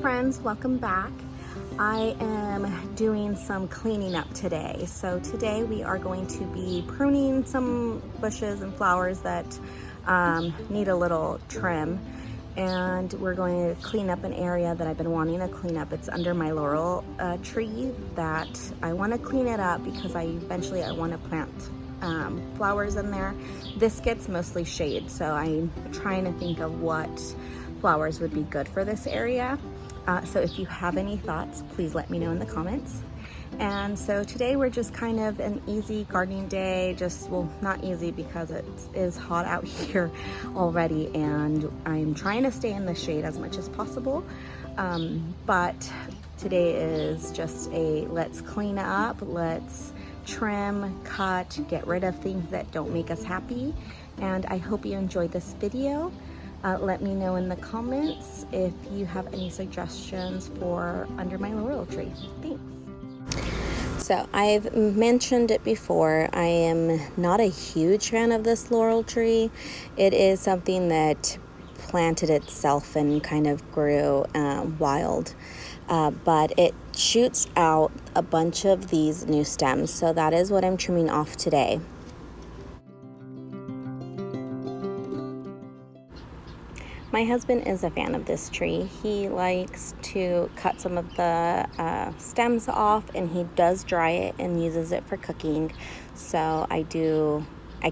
friends, welcome back. I am doing some cleaning up today. So today we are going to be pruning some bushes and flowers that need a little trim. And we're going to clean up an area that I've been wanting to clean up. It's under my laurel tree that I want to clean it up because eventually I want to plant flowers in there. This gets mostly shade, so I'm trying to think of what flowers would be good for this area. So if you have any thoughts, please let me know in the comments. And so today we're just kind of an easy gardening day, well, not easy because it is hot out here already, and I'm trying to stay in the shade as much as possible. But today is just a let's clean up, let's trim, cut, get rid of things that don't make us happy. And I hope you enjoyed this video. Let me know in the comments if you have any suggestions for under my laurel tree. Thanks. So I've mentioned it before, I am not a huge fan of this laurel tree. It is something that planted itself and kind of grew wild, but it shoots out a bunch of these new stems. So that is what I'm trimming off today. My husband is a fan of this tree. He likes to cut some of the stems off, and he does dry it and uses it for cooking. So I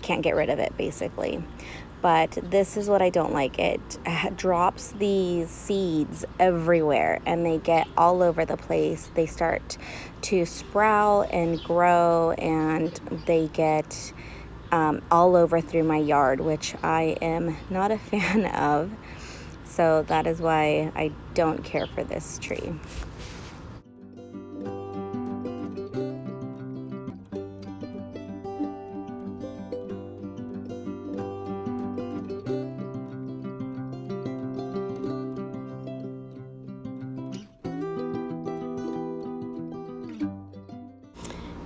can't get rid of it basically. But this is what I don't like. It drops these seeds everywhere and they get all over the place. They start to sprout and grow, and they get all over through my yard, which I am not a fan of. So that is why I don't care for this tree.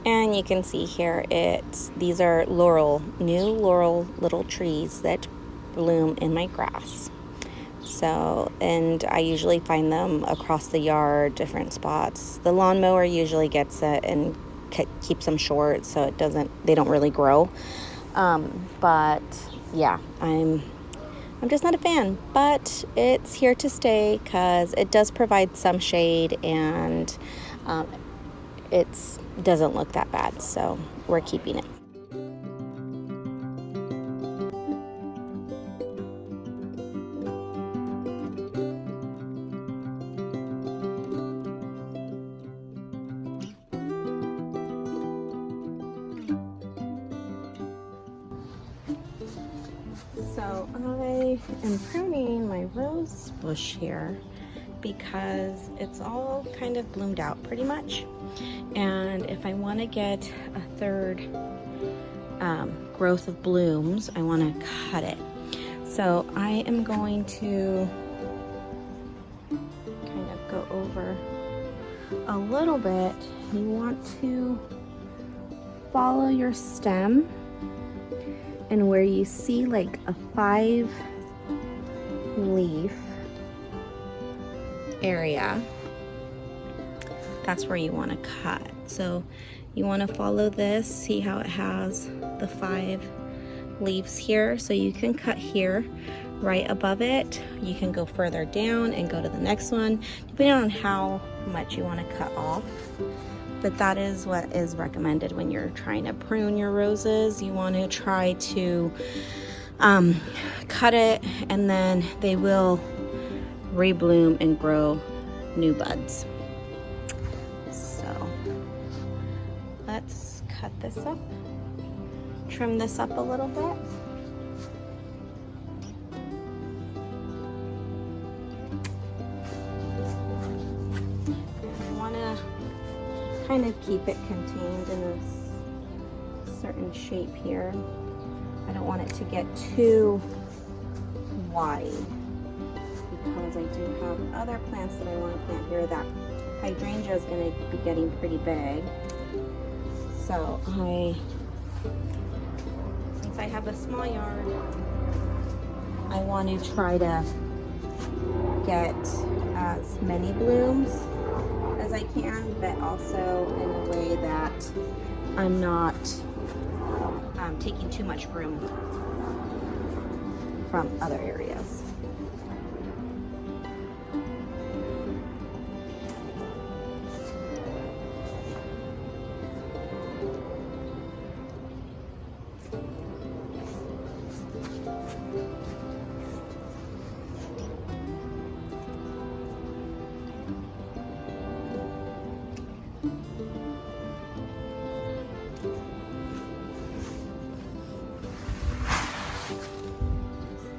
And you can see here, these are new laurel little trees that bloom in my grass. So, and I usually find them across the yard, different spots. The lawnmower usually gets it and keeps them short, so they don't really grow. But yeah, I'm just not a fan, but it's here to stay because it does provide some shade, and it doesn't look that bad, so we're keeping it. So I am pruning my rose bush here because it's all kind of bloomed out pretty much. And if I want to get a third growth of blooms, I want to cut it. So I am going to kind of go over a little bit. You want to follow your stem, and where you see like a 5-leaf area, that's where you want to cut. So you want to follow this, see how it has the 5 leaves here. So you can cut here right above it. You can go further down and go to the next one, depending on how much you want to cut off. But that is what is recommended when you're trying to prune your roses. You want to try to cut it, and then they will rebloom and grow new buds. So let's cut this up, trim this up a little bit. Kind of keep it contained in a certain shape here. I don't want it to get too wide because I do have other plants that I want to plant here. That hydrangea is going to be getting pretty big. So since I have a small yard, I want to try to get as many blooms as I can, but also in a way that I'm not taking too much room from other areas.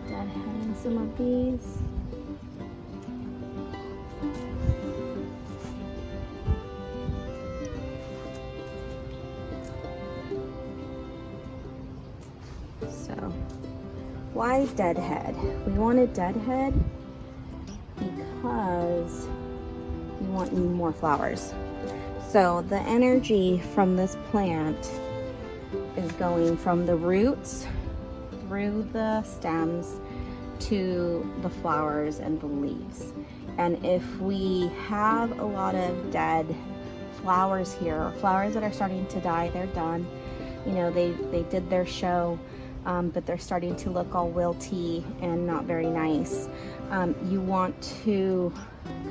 Deadheading some of these. So, why deadhead? We want a deadhead because we want more flowers. So the energy from this plant is going from the roots through the stems to the flowers and the leaves. And if we have a lot of dead flowers here, or flowers that are starting to die, they're done. You know, they did their show, but they're starting to look all wilty and not very nice. You want to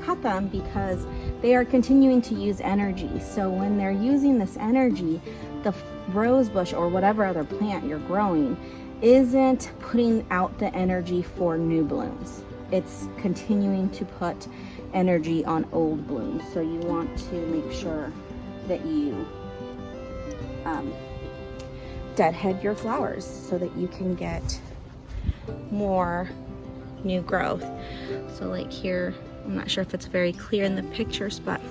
cut them because they are continuing to use energy. So when they're using this energy, the rose bush or whatever other plant you're growing isn't putting out the energy for new blooms. It's continuing to put energy on old blooms. So you want to make sure that you deadhead your flowers so that you can get more new growth. So like here, I'm not sure if it's very clear in the pictures, but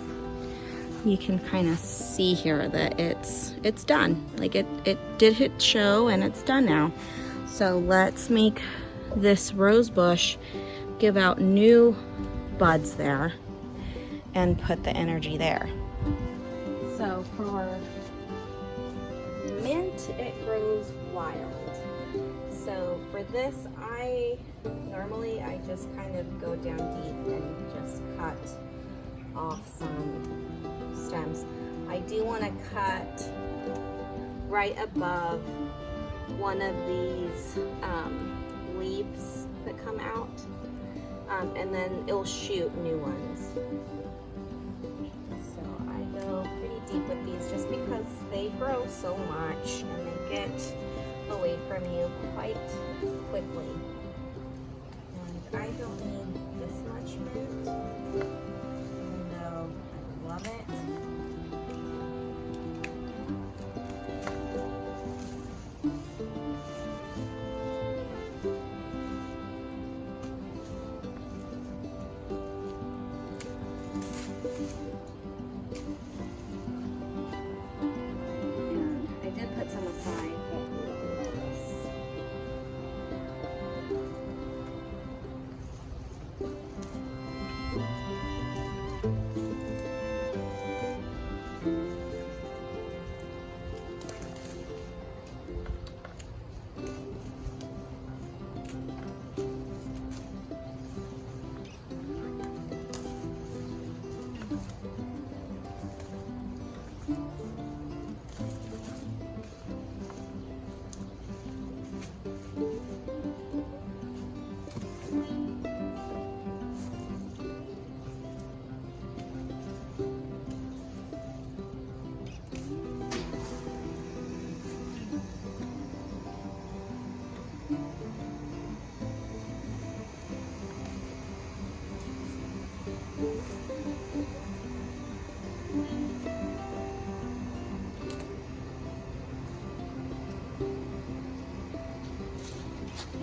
you can kind of see here that it's done. Like it did its show and it's done now. So let's make this rose bush give out new buds there and put the energy there. So for mint, it grows wild. So for this, normally I just kind of go down deep and just cut off some stems. I do want to cut right above one of these leaves that come out, and then it'll shoot new ones. So I go pretty deep with these just because they grow so much and they get away from you quite quickly. And I don't need this much mint, even though I love it. And I did put some aside, but we don't need this.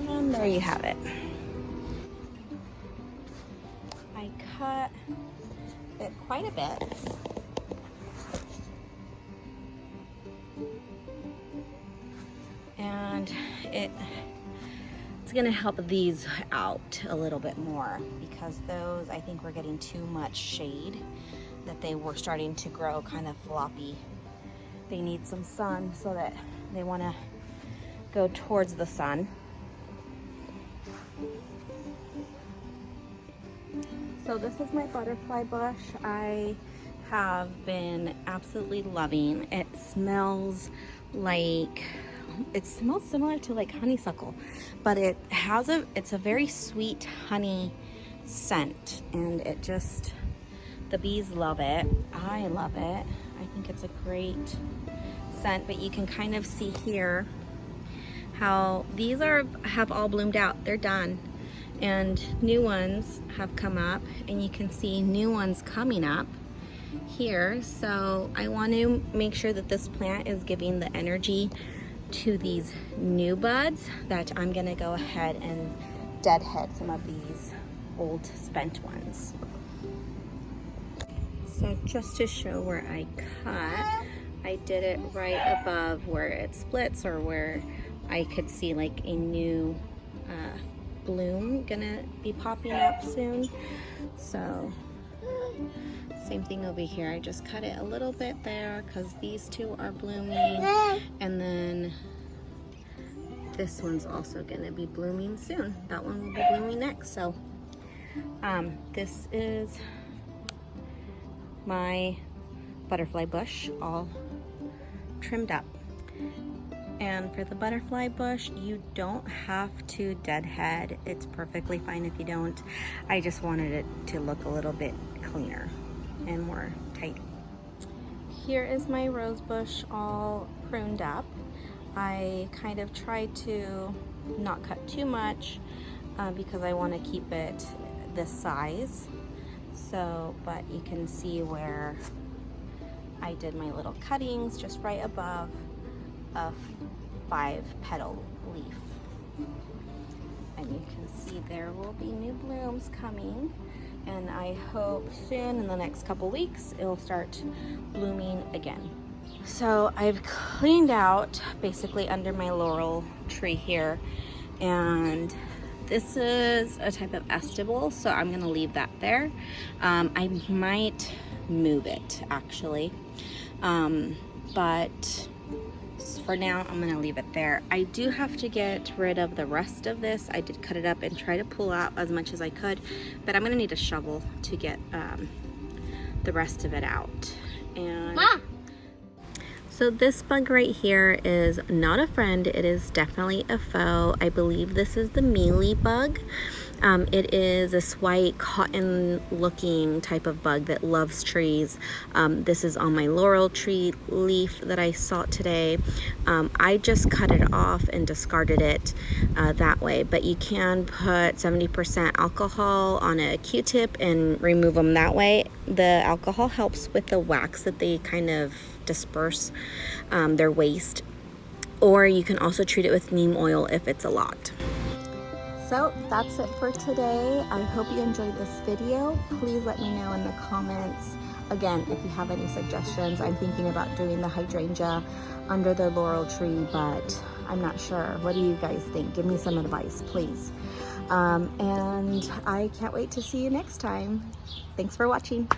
And there you have it. I cut it quite a bit. And it's gonna help these out a little bit more because those, I think, were getting too much shade, that they were starting to grow kind of floppy. They need some sun so that they wanna go towards the sun. So this is my butterfly bush. I have been absolutely loving. It smells similar to like honeysuckle, but it's a very sweet honey scent, and the bees love it. I love it. I think it's a great scent, but you can kind of see here how these have all bloomed out. They're done. And new ones have come up, and you can see new ones coming up here. So I want to make sure that this plant is giving the energy to these new buds, that I'm going to go ahead and deadhead some of these old spent ones. So just to show where I cut, I did it right above where it splits, or where I could see like a new bloom gonna be popping up soon. So same thing over here. I just cut it a little bit there because these two are blooming, and then this one's also gonna be blooming soon. That one will be blooming next. So this is my butterfly bush all trimmed up. And for the butterfly bush, you don't have to deadhead. It's perfectly fine if you don't. I just wanted it to look a little bit cleaner and more tidy. Here is my rose bush all pruned up. I kind of tried to not cut too much because I want to keep it this size. So, but you can see where I did my little cuttings just right above a 5-petal leaf, and you can see there will be new blooms coming, and I hope soon in the next couple weeks it will start blooming again. So I've cleaned out basically under my laurel tree here, and this is a type of estable, so I'm gonna leave that there. I might move it actually, but for now I'm gonna leave it there. I do have to get rid of the rest of this. I did cut it up and try to pull out as much as I could, but I'm gonna need a shovel to get the rest of it out. And so this bug right here is not a friend, it is definitely a foe. I believe this is the mealy bug. It is this white cotton looking type of bug that loves trees. This is on my laurel tree leaf that I saw today. I just cut it off and discarded it that way, but you can put 70% alcohol on a Q-tip and remove them that way. The alcohol helps with the wax that they kind of disperse their waste, or you can also treat it with neem oil if it's a lot. So that's it for today. I hope you enjoyed this video. Please let me know in the comments. Again, if you have any suggestions, I'm thinking about doing the hydrangea under the laurel tree, but I'm not sure. What do you guys think? Give me some advice, please. And I can't wait to see you next time. Thanks for watching.